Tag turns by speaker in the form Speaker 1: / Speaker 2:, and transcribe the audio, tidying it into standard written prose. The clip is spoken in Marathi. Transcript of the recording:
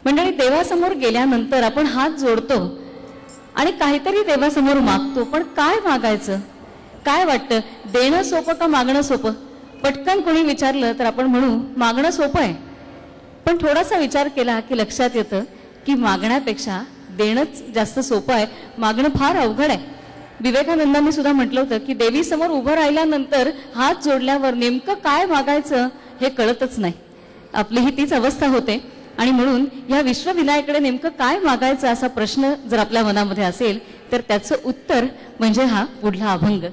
Speaker 1: मंडळी, देवासमोर गेल्यानंतर आपण हात जोडतो आणि काहीतरी देवासमोर मागतो, पण काय मागायचं? काय वाटतं, देणं सोपं का मागणं सोपं? पटकन कोणी विचारलं तर आपण म्हणू मागणं सोपं आहे, पण थोडासा विचार केला की लक्षात येतं की मागण्यापेक्षा देणंच जास्त सोपं आहे, मागणं फार अवघड आहे. विवेकानंदांनी सुद्धा म्हटलं होतं की देवीसमोर उभं राहिल्यानंतर हात जोडल्यावर नेमकं काय मागायचं हे कळतच नाही. आपली ही तीच अवस्था होते. आणि म्हणून या विश्वविनायकडे नेमकं काय मागायचं असा प्रश्न जर आपल्या मनामध्ये असेल तर त्याचं उत्तर म्हणजे हा पुढला अभंग.